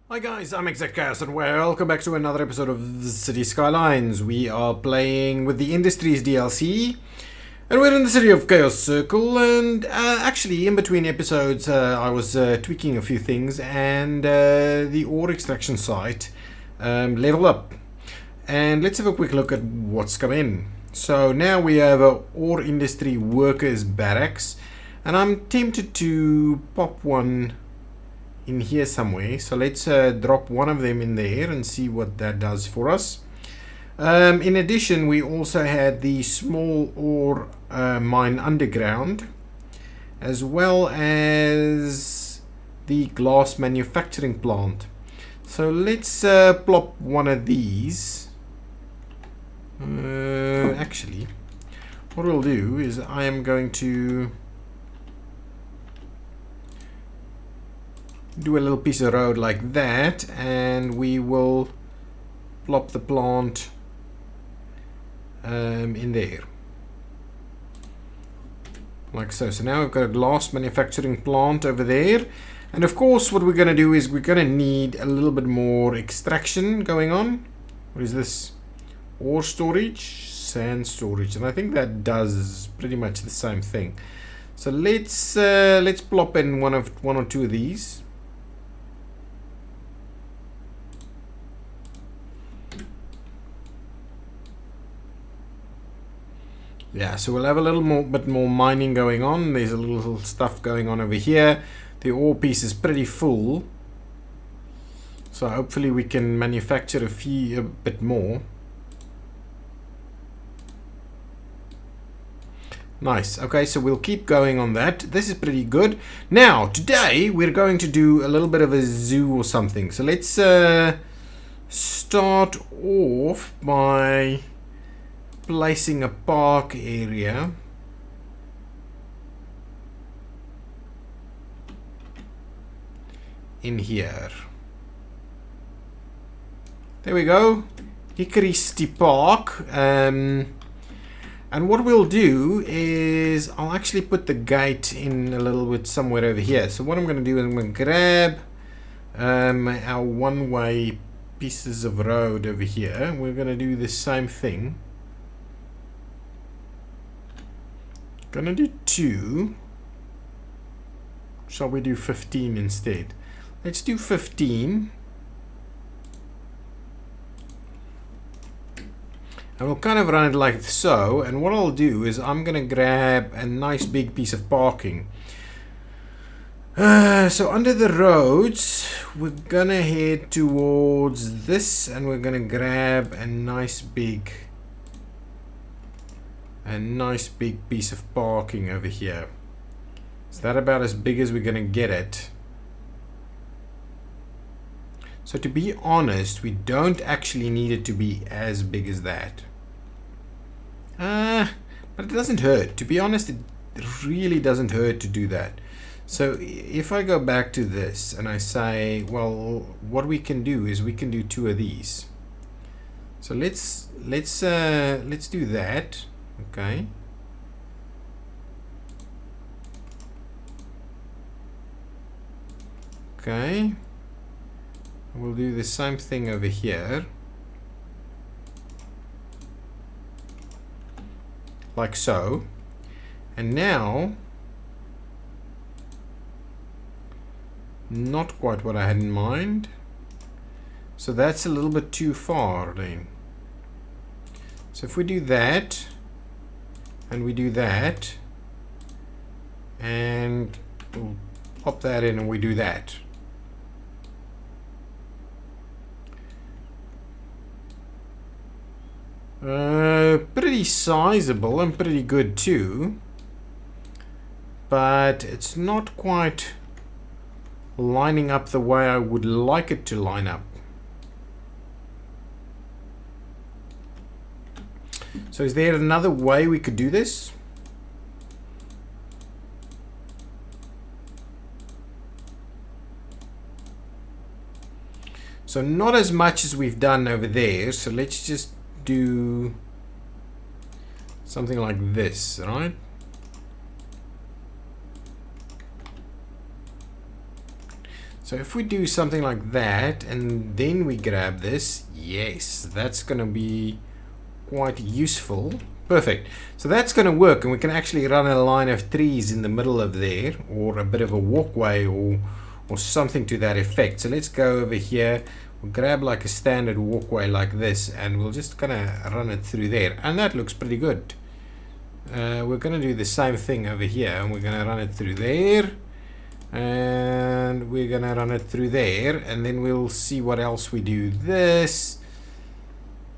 Hi guys, I'm ExactChaos and welcome back to another episode of Cities Skylines. We are playing with the Industries DLC and we're in the city of Chaos Circle, and actually in between episodes I was tweaking a few things, and the ore extraction site leveled up. And let's have a quick look at what's come in. So now we have a ore industry workers barracks, and I'm tempted to pop one in here somewhere, so let's drop one of them in there and see what that does for us. In addition, we also had the small ore mine underground, as well as the glass manufacturing plant. So let's plop one of these. Actually, what we'll do is I am going to do a little piece of road like that, and we will plop the plant in there like so. So now we've got a glass manufacturing plant over there, and of course what we're going to do is we're going to need a little bit more extraction going on. What is this? Ore storage, sand storage, and I think that does pretty much the same thing. So let's plop in one or two of these. Yeah, so we'll have a little bit more mining going on. There's a little stuff going on over here. The ore piece is pretty full, so hopefully we can manufacture a bit more. Nice. Okay, so we'll keep going on that. This is pretty good. Now, today we're going to do a little bit of a zoo or something. So let's start off by placing a park area in here. There we go. Hickory City Park. And what we'll do is I'll actually put the gate in a little bit somewhere over here. So what I'm going to do is I'm going to grab our one-way pieces of road over here. We're going to do the same thing. Gonna do 2. Shall we do 15 instead? Let's do 15. And we'll kind of run it like so. And what I'll do is I'm gonna grab a nice big piece of parking. So under the roads, we're gonna head towards this, and we're gonna grab a nice big piece of parking over here. Is that about as big as we're gonna get it? So to be honest, we don't actually need it to be as big as that. But it doesn't hurt. To be honest, it really doesn't hurt to do that. So if I go back to this and I say, well, what we can do is we can do 2 of these. So let's do that. Okay. Okay. We'll do the same thing over here. Like so. And now, not quite what I had in mind. So that's a little bit too far then. So if we do that, and we do that, and we'll pop that in, and we do that. Pretty sizable and pretty good too, but it's not quite lining up the way I would like it to line up. So is there another way we could do this? So not as much as we've done over there. So let's just do something like this, right? So if we do something like that and then we grab this, yes, that's going to be quite useful. Perfect. So that's going to work, and we can actually run a line of trees in the middle of there, or a bit of a walkway, or something to that effect. So let's go over here. We'll grab like a standard walkway like this, and we'll just kind of run it through there, and that looks pretty good. We're going to do the same thing over here, and we're going to run it through there, and we're going to run it through there, and then we'll see what else we do. This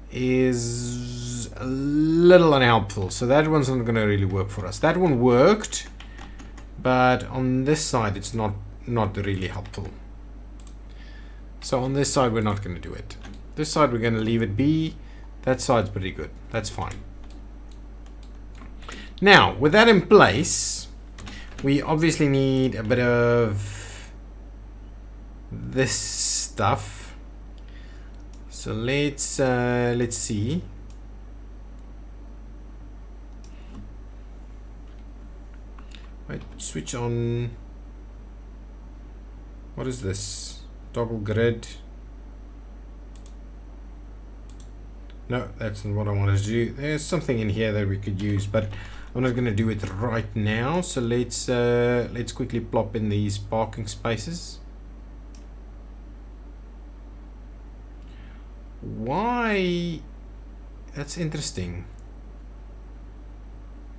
is a little unhelpful, so that one's not going to really work for us. That one worked, but on this side it's not really helpful. So on this side we're not going to do it. This side we're going to leave it be. That side's pretty good. That's fine. Now with that in place, we obviously need a bit of this stuff. So let's see. Wait, switch on. What is this? Toggle grid. No, that's not what I wanted to do. There's something in here that we could use, but I'm not going to do it right now. So let's quickly plop in these parking spaces. Why? That's interesting.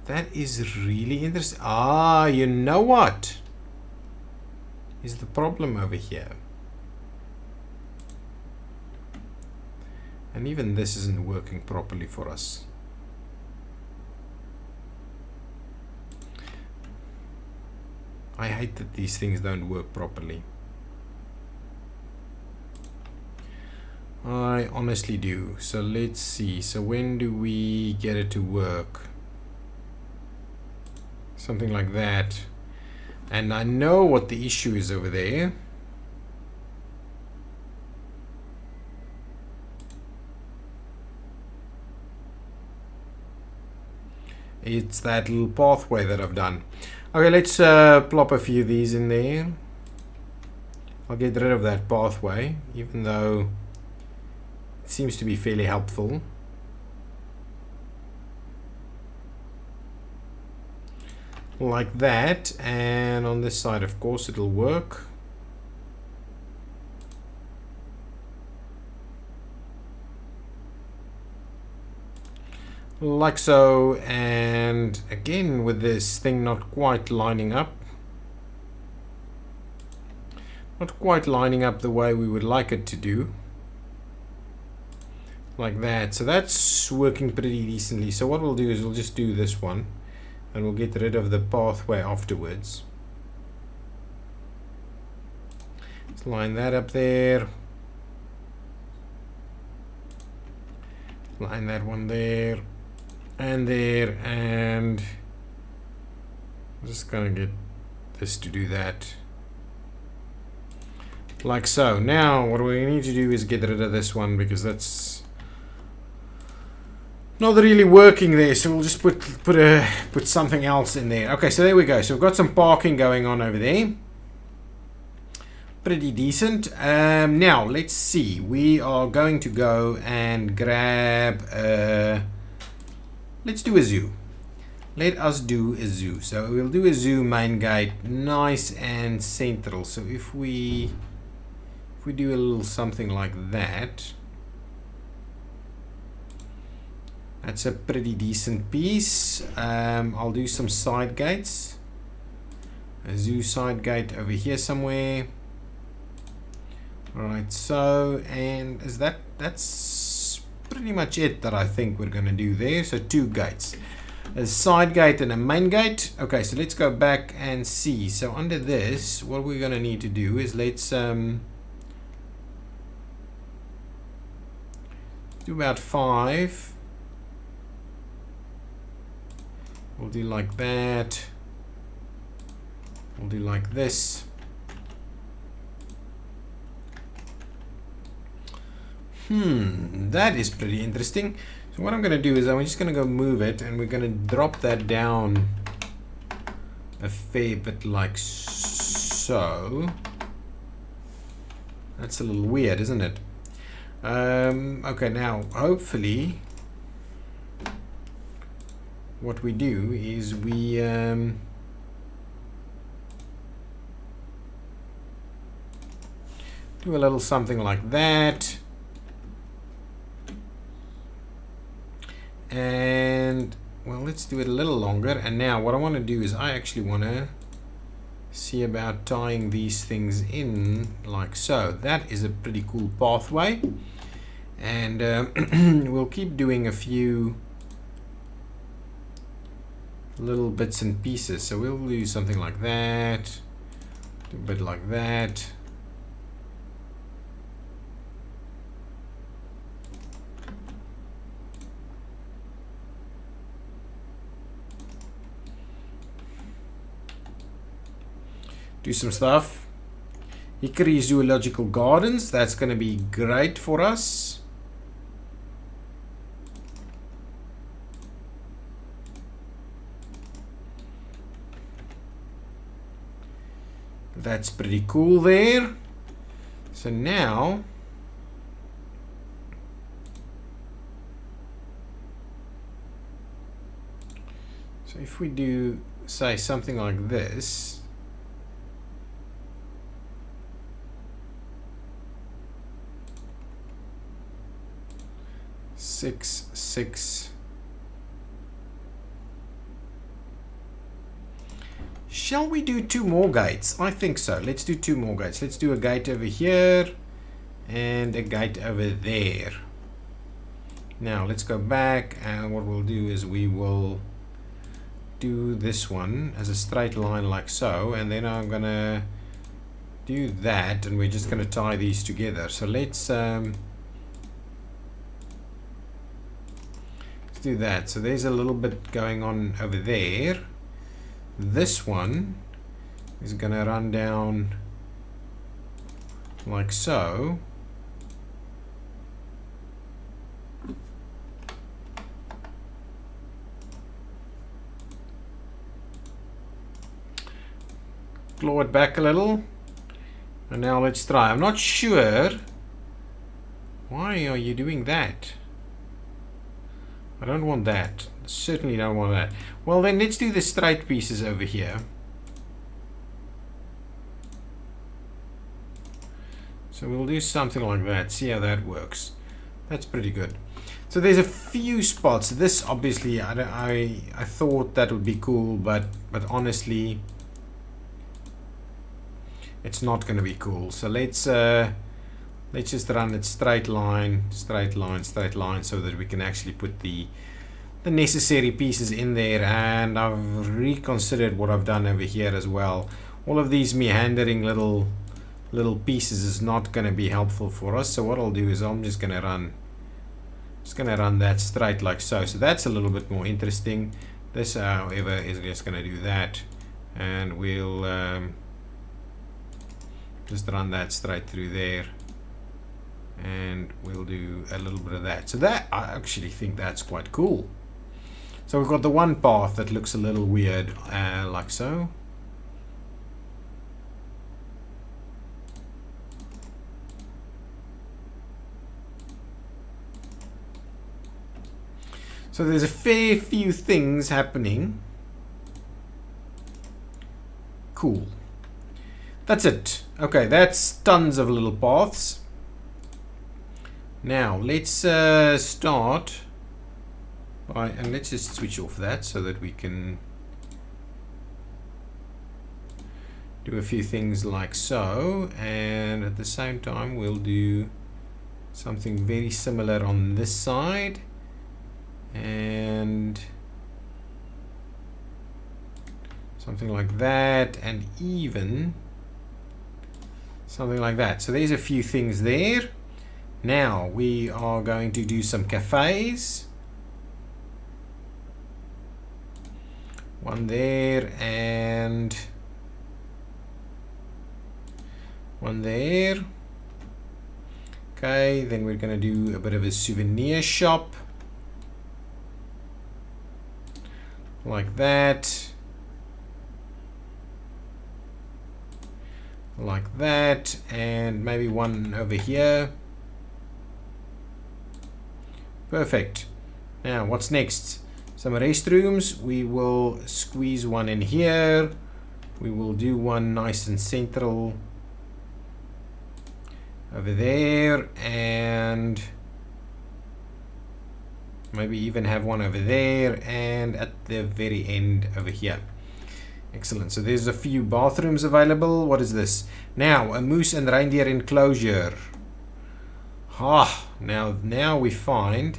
That is really interesting. Ah, you know what is the problem over here? And even this isn't working properly for us. I hate that these things don't work properly. I honestly do. So let's see. So when do we get it to work? Something like that. And I know what the issue is over there. It's that little pathway that I've done. Okay, let's plop a few of these in there. I'll get rid of that pathway, even though it seems to be fairly helpful. Like that, and on this side, of course, it'll work. Like so, and again with this thing not quite lining up. Not quite lining up the way we would like it to do. Like that. So that's working pretty decently. So what we'll do is we'll just do this one, and we'll get rid of the pathway afterwards. Let's line that up there. Line that one there. And there, and I'm just gonna get this to do that, like so. Now what we need to do is get rid of this one, because that's not really working there, so we'll just put something else in there. Okay, so there we go. So we've got some parking going on over there, pretty decent. Now let's see, we are going to go and grab let's do a zoo. Let us do a zoo. So we'll do a zoo main gate, nice and central. So if we do a little something like that, that's a pretty decent piece. I'll do some side gates. A zoo side gate over here somewhere. Alright, so, and is that's pretty much it that I think we're going to do there. So 2 gates, a side gate and a main gate. Okay, so let's go back and see. So under this, what we're going to need to do is let's do about 5. We'll do like that. We'll do like this. That is pretty interesting. So what I'm going to do is I'm just going to go move it, and we're going to drop that down a fair bit like so. That's a little weird, isn't it? Okay, now hopefully what we do is we do a little something like that, and well, let's do it a little longer. And now what I want to do is I actually want to see about tying these things in like so. That is a pretty cool pathway, and we'll keep doing a few little bits and pieces. So we'll do something like that, do a bit like that. Do some stuff. Hickory Zoological Gardens, that's going to be great for us. That's pretty cool there. So now if we do say something like this, 6, 6. Shall we do 2 more gates? I think so. Let's do 2 more gates. Let's do a gate over here and a gate over there. Now let's go back, and what we'll do is we will do this one as a straight line like so, and then I'm gonna do that, and we're just gonna tie these together. So let's do that. So there's a little bit going on over there. This one is gonna run down like so. Claw it back a little, and now let's try. I'm not sure why are you doing that. I don't want that. Certainly don't want that. Well, then let's do the straight pieces over here. So we'll do something like that. See how that works. That's pretty good. So there's a few spots. This obviously I thought that would be cool, but honestly it's not going to be cool. So let's just run it straight line, straight line, straight line, so that we can actually put the necessary pieces in there. And I've reconsidered what I've done over here as well. All of these meandering little pieces is not going to be helpful for us. So what I'll do is I'm just going to run that straight like so. So that's a little bit more interesting. This, however, is just going to do that, and we'll just run that straight through there, and we'll do a little bit of that. So that, I actually think that's quite cool. So we've got the one path that looks a little weird, like so. So there's a fair few things happening. Cool. That's it. Okay, that's tons of little paths. Now let's start by, and let's just switch off that so that we can do a few things like so, and at the same time we'll do something very similar on this side, and something like that, and even something like that. So there's a few things there. Now we are going to do some cafes. One there and one there. Okay, then we're going to do a bit of a souvenir shop like that. like that, and maybe one over here. Perfect. Now what's next? Some restrooms. We will squeeze one in here. We will do one nice and central over there, and maybe even have one over there, and at the very end over here. Excellent. So there's a few bathrooms available. What is this? Now, a moose and reindeer enclosure. Now we find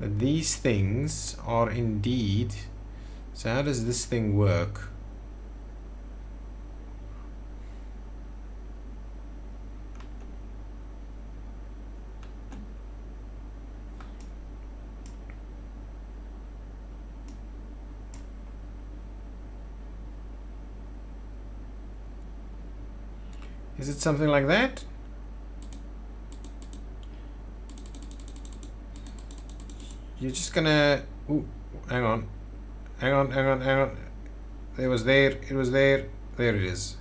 that these things are indeed... So how does this thing work? Is it something like that? You're just gonna... Ooh, hang on. It was there. There it is.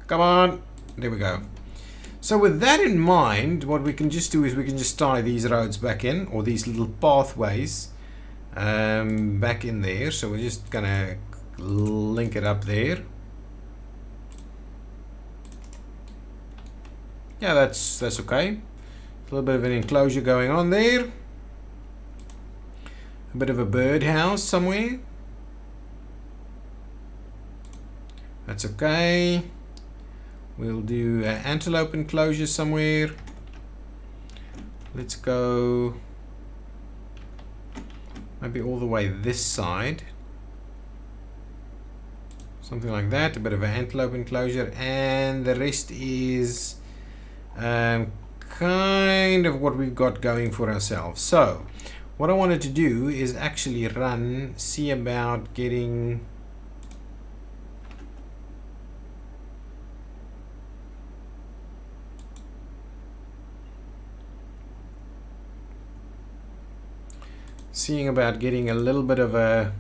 Come on. There we go. So with that in mind, what we can just do is we can just tie these roads back in, or these little pathways back in there. So we're just gonna link it up there. Yeah, that's okay. A little bit of an enclosure going on there. A bit of a birdhouse somewhere. That's okay. We'll do an antelope enclosure somewhere. Let's go maybe all the way this side. Something like that. A bit of an antelope enclosure. And the rest is kind of what we've got going for ourselves. So what I wanted to do is actually see about getting a little bit of a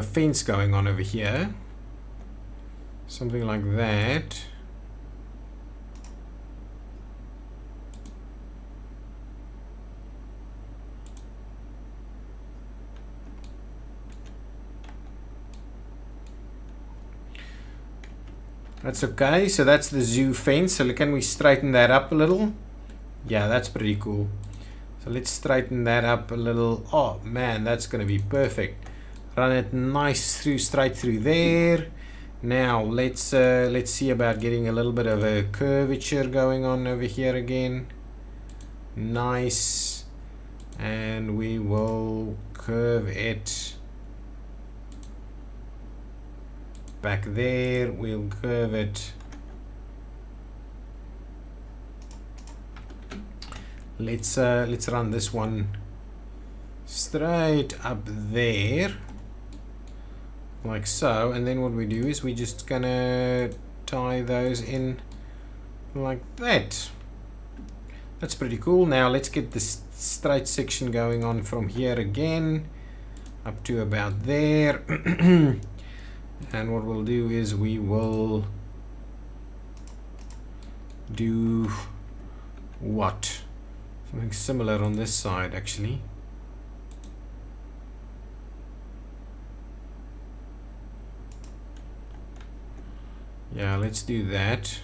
fence going on over here, something like that. That's okay. So that's the zoo fence. So can we straighten that up a little? Yeah, that's pretty cool. So let's straighten that up a little. Oh man, that's going to be perfect. Run it nice straight through there. Now let's see about getting a little bit of a curvature going on over here again. Nice. And we will curve it back there. We'll curve it. Let's run this one straight up there, like so. And then what we do is we just gonna tie those in like that. That's pretty cool. Now let's get this straight section going on from here again up to about there. And what we'll do is we will do what? Something similar on this side actually. Yeah, let's do that.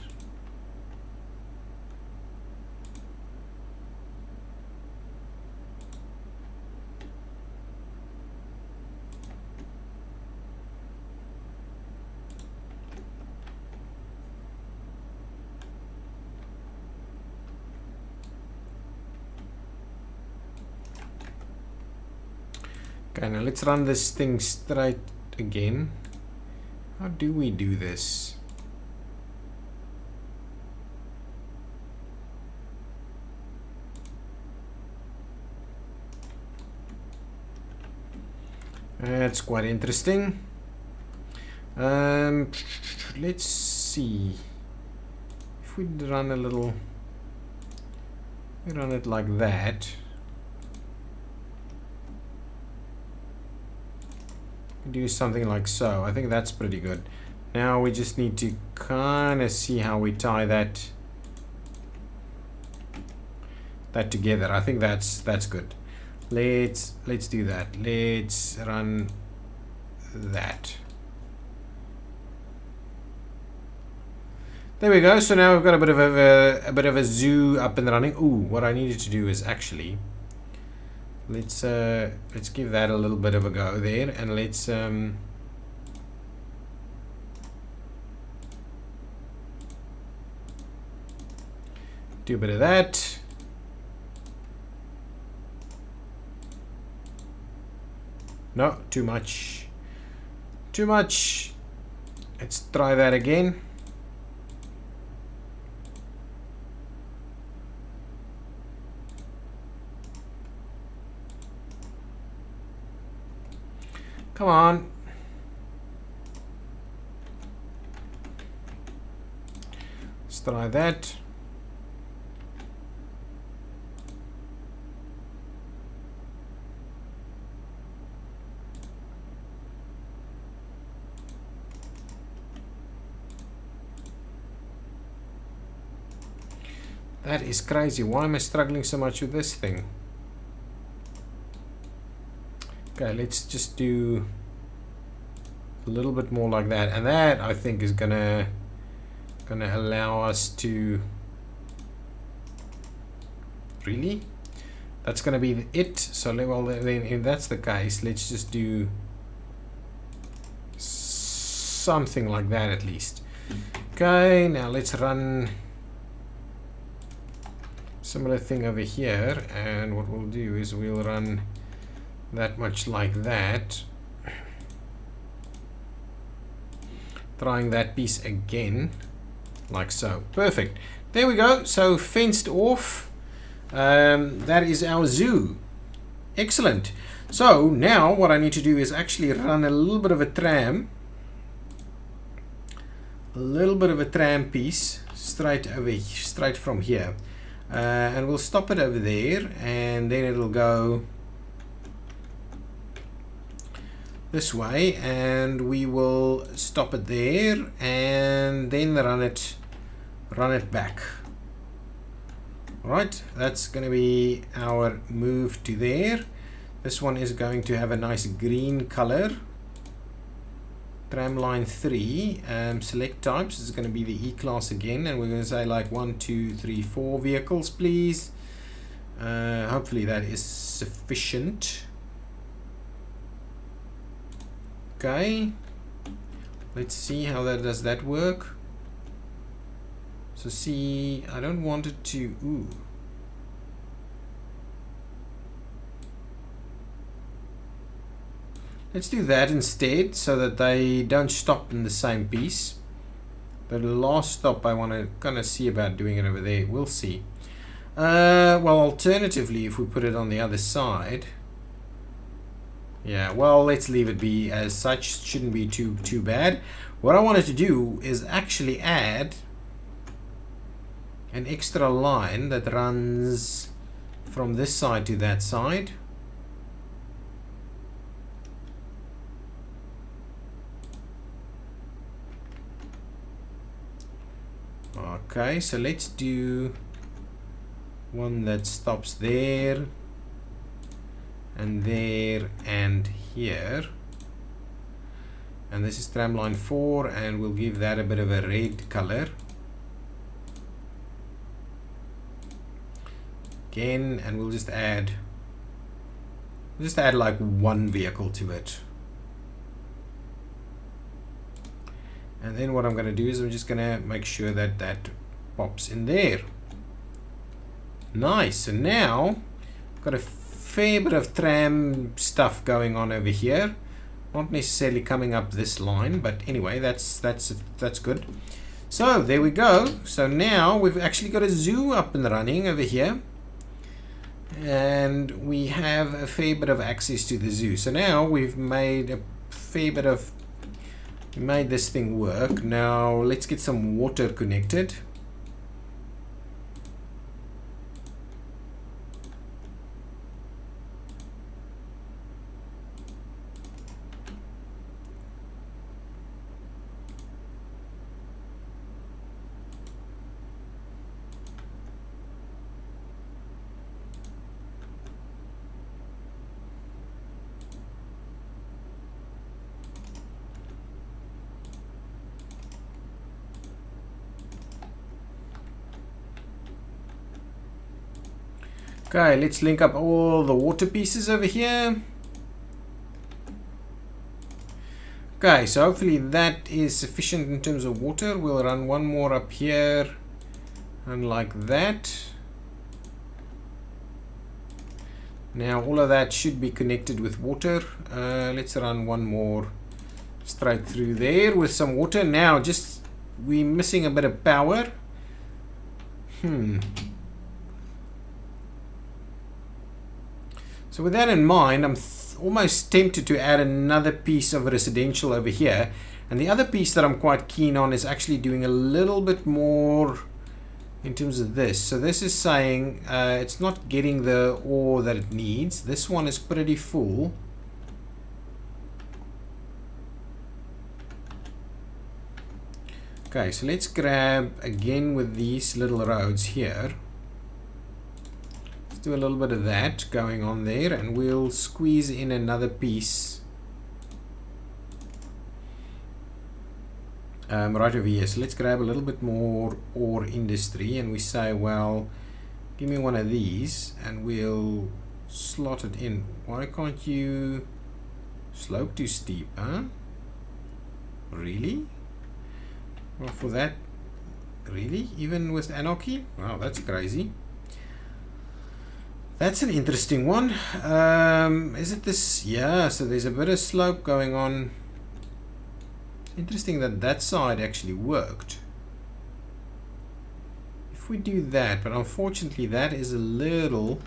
Okay, now let's run this thing straight again. How do we do this? That's quite interesting. Let's see if we run a little. We run it like that. Do something like so. I think that's pretty good. Now we just need to kind of see how we tie that together. I think that's good. Let's do that. Let's run that. There we go. So now we've got a bit of a zoo up and running. Ooh, what I needed to do is actually let's give that a little bit of a go there, and let's do a bit of that. No, too much. Too much. Let's try that again. Come on. Let's try that. That is crazy. Why am I struggling so much with this thing? Okay, let's just do a little bit more like that, and that I think is gonna allow us to really. That's gonna be it. So well, then if that's the case, let's just do something like that at least. Okay, now let's run similar thing over here, and what we'll do is we'll run that much like that, trying that piece again like so. Perfect. There we go. So fenced off. That is our zoo. Excellent. So now what I need to do is actually run a little bit of a tram piece straight from here, and we'll stop it over there, and then it'll go this way, and we will stop it there, and then run it back. Alright, that's going to be our move to there. This one is going to have a nice green color. Tram line 3, select types is going to be the E-Class again, and we're going to say like 1, 2, 3, 4 vehicles, please. Hopefully that is sufficient. Okay, let's see how does that work. So see, I don't want it to, ooh. Let's do that instead, so that they don't stop in the same piece. The last stop I want to kind of see about doing it over there. We'll see. Well, alternatively, if we put it on the other side. Yeah, well, let's leave it be as such. Shouldn't be too bad. What I wanted to do is actually add an extra line that runs from this side to that side. Okay, so let's do one that stops there and there and here, and this is tram line 4, and we'll give that a bit of a red color again, and we'll just add like one vehicle to it. And then what I'm going to do is I'm just going to make sure that that pops in there. Nice. So now I've got a fair bit of tram stuff going on over here. Not necessarily coming up this line, but anyway, that's good. So there we go. So now we've actually got a zoo up and running over here. And we have a fair bit of access to the zoo. So now we've made a fair bit of, made this thing work. Now let's get some water connected. Okay, let's link up all the water pieces over here. Okay, so hopefully that is sufficient in terms of water. We'll run one more up here, and like that. Now all of that should be connected with water. Let's run one more straight through there with some water. Now just, we're missing a bit of power. So with that in mind, I'm almost tempted to add another piece of residential over here. And the other piece that I'm quite keen on is actually doing a little bit more in terms of this. So this is saying it's not getting the ore that it needs. This one is pretty full. Okay, so let's grab again with these little roads here. Do a little bit of that going on there, and we'll squeeze in another piece right over here. So let's grab a little bit more ore industry, and we say, well, give me one of these, and we'll slot it in. Why can't you slope too steep, huh? Really? Well, for that, really? Even with Anarchy? Wow, that's crazy. That's an interesting one. Is it this? Yeah, so there's a bit of slope going on. Interesting that that side actually worked. If we do that, but unfortunately that is a little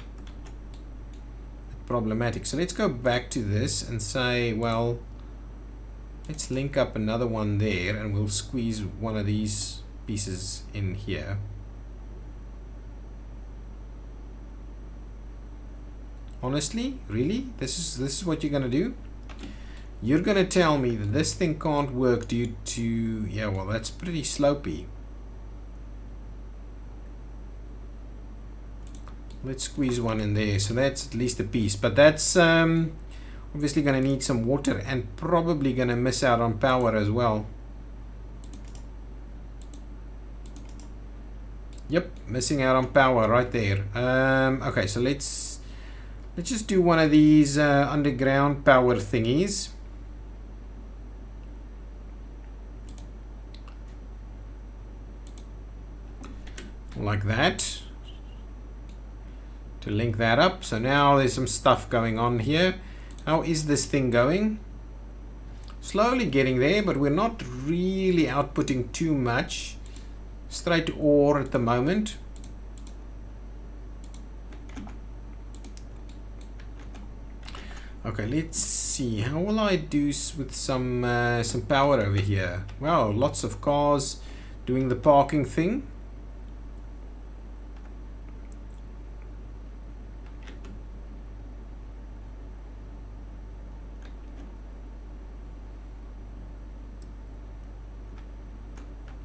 problematic. So let's go back to this and say, well, let's link up another one there, and we'll squeeze one of these pieces in here. Honestly, really? This is what you're gonna do? You're gonna tell me that this thing can't work due to, yeah, well, that's pretty slopey. Let's squeeze one in there, so that's at least a piece, but that's obviously gonna need some water and probably gonna miss out on power as well. Yep, missing out on power right there. Okay, so let's just do one of these underground power thingies. Like that. To link that up. So now there's some stuff going on here. How is this thing going? Slowly getting there, but we're not really outputting too much. Straight ore at the moment. Okay, let's see. How will I do with some power over here? Wow, lots of cars doing the parking thing.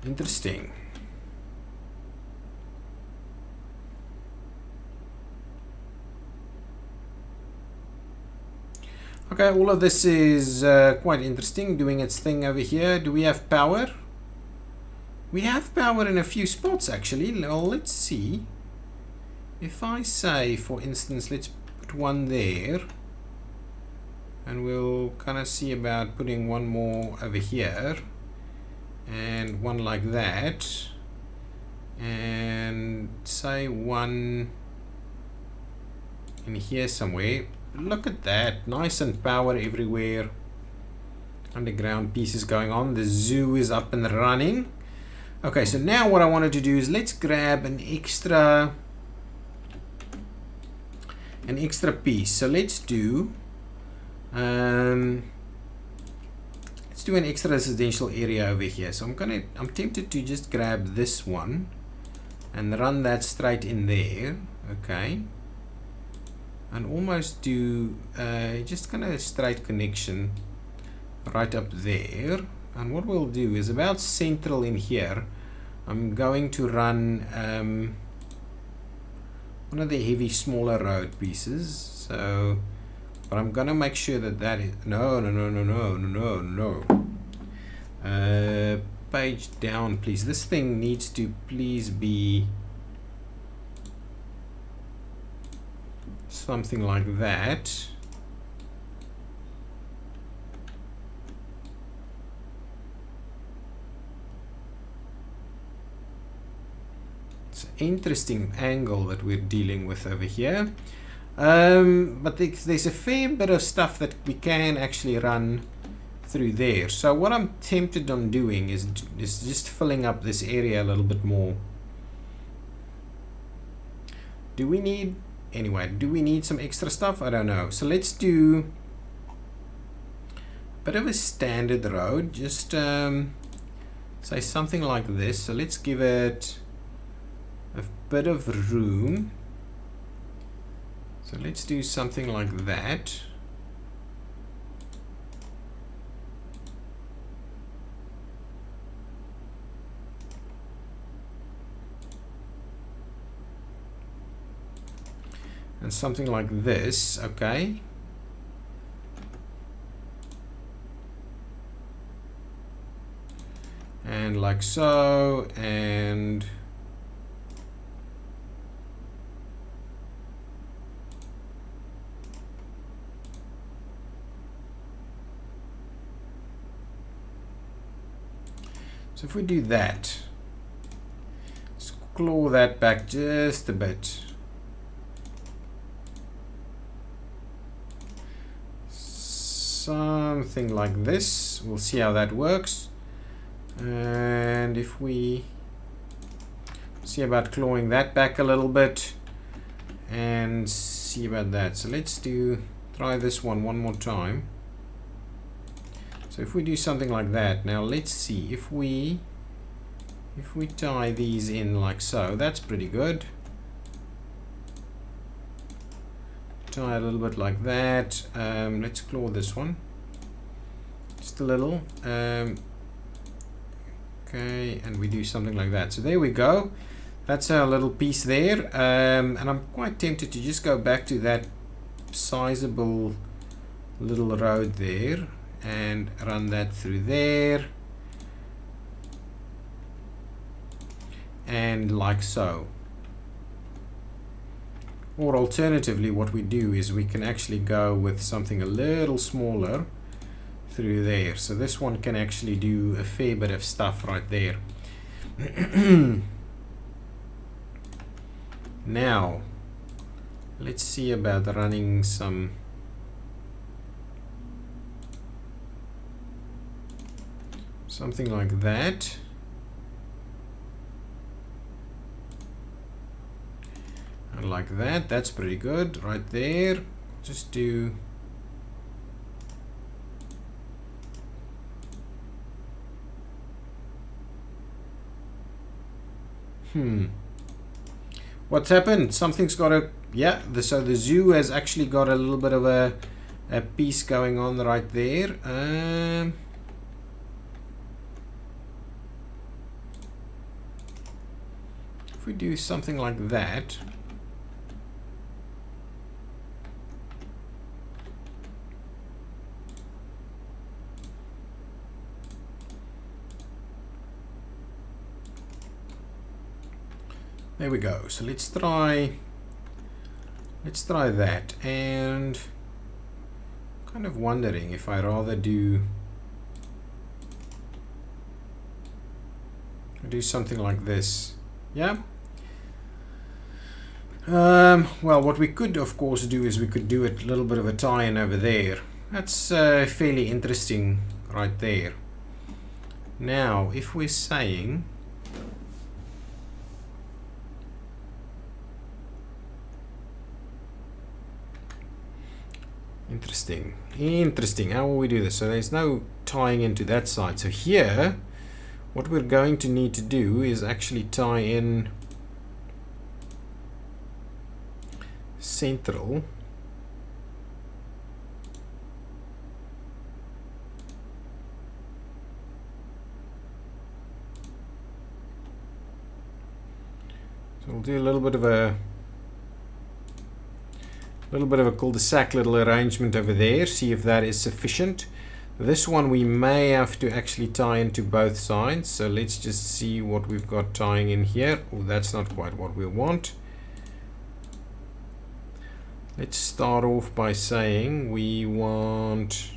Interesting. Okay, all of this is quite interesting, doing its thing over here. Do we have power? We have power in a few spots actually. Well, let's see. If I say, for instance, let's put one there, and we'll kind of see about putting one more over here, and one like that, and say one in here somewhere. Look at that, nice and power everywhere. Underground pieces going on. The zoo is up and running. Okay, so now what I wanted to do is let's grab an extra an extra piece. So let's do an extra residential area over here. So I'm tempted to just grab this one and run that straight in there. Okay. And almost do just kind of a straight connection right up there. And what we'll do is about central in here, I'm going to run one of the heavy smaller road pieces. So, but I'm gonna make sure that that is no. Page down, please. This thing needs to please be something like that. It's an interesting angle that we're dealing with over here. But there's a fair bit of stuff that we can actually run through there. So what I'm tempted on doing is just filling up this area a little bit more. Do we need some extra stuff? I don't know. So let's do a bit of a standard road. Just say something like this. So let's give it a bit of room. So let's do something like that. And something like this, okay. And like so, and so if we do that, let's claw that back just a bit. Something like this. We'll see how that works. And if we see about clawing that back a little bit and see about that. So let's try this one more time. So if we do something like that, now let's see if we tie these in like so, that's pretty good. Tie a little bit like that. Let's claw this one just a little. Okay, and we do something like that. So there we go. That's our little piece there. And I'm quite tempted to just go back to that sizable little road there and run that through there. And like so. Or alternatively, what we do is we can actually go with something a little smaller through there. So this one can actually do a fair bit of stuff right there. Now, let's see about running something like that. And like that, that's pretty good right there. Just do what's happened? Something's got a so the zoo has actually got a little bit of a piece going on right there. If we do something like that, there we go. So let's try that, and kind of wondering if I rather do something like this. Yeah. Well, what we could of course do is we could do a little bit of a tie-in over there. That's fairly interesting right there. Now, if we're saying Interesting. Interesting. How will we do this? So there's no tying into that side. So here, what we're going to need to do is actually tie in central. So we'll do a little bit of a cul-de-sac little arrangement over there, see if that is sufficient. This one we may have to actually tie into both sides, so let's just see what we've got tying in here. Oh, that's not quite what we want. Let's start off by saying we want...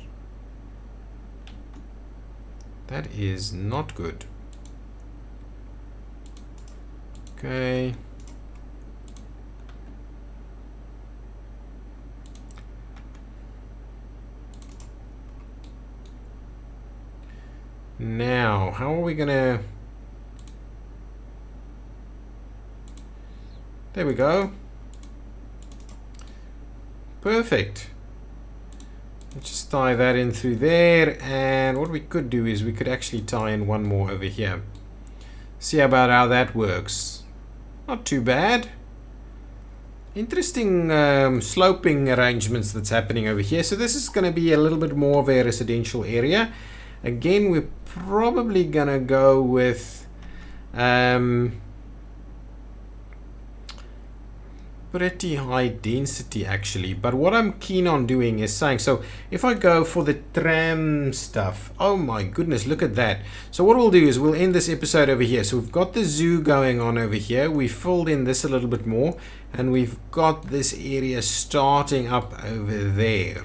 That is not good. Okay. Now, how are we gonna... There we go. Perfect. Let's just tie that in through there, and what we could do is we could actually tie in one more over here. See about how that works. Not too bad. Interesting sloping arrangements that's happening over here. So this is going to be a little bit more of a residential area. Again, we're probably going to go with pretty high density actually, but what I'm keen on doing is saying, so if I go for the tram stuff, oh my goodness, look at that. So what we'll do is we'll end this episode over here. So we've got the zoo going on over here, we filled in this a little bit more, and we've got this area starting up over there.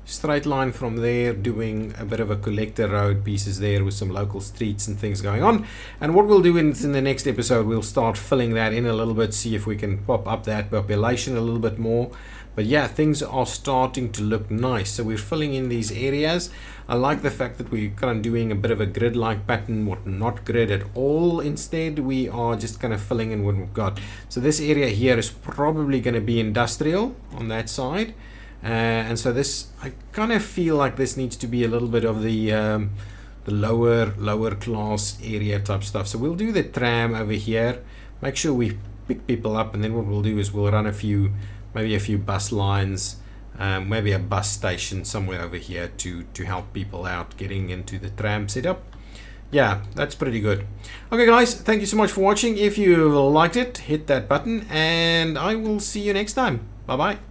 Straight line from there, doing a bit of a collector road pieces there with some local streets and things going on. And what we'll do in the next episode, we'll start filling that in a little bit, see if we can pop up that population a little bit more. But yeah, things are starting to look nice. So we're filling in these areas. I like the fact that we're kind of doing a bit of a grid-like pattern, what not grid at all. Instead, we are just kind of filling in what we've got. So this area here is probably going to be industrial on that side. And so this, I kind of feel like this needs to be a little bit of the lower class area type stuff. So we'll do the tram over here, make sure we pick people up, and then what we'll do is we'll run maybe a few bus lines, maybe a bus station somewhere over here to help people out getting into the tram setup. Yeah, that's pretty good. Okay guys, thank you so much for watching. If you liked it, hit that button, and I will see you next time. Bye bye.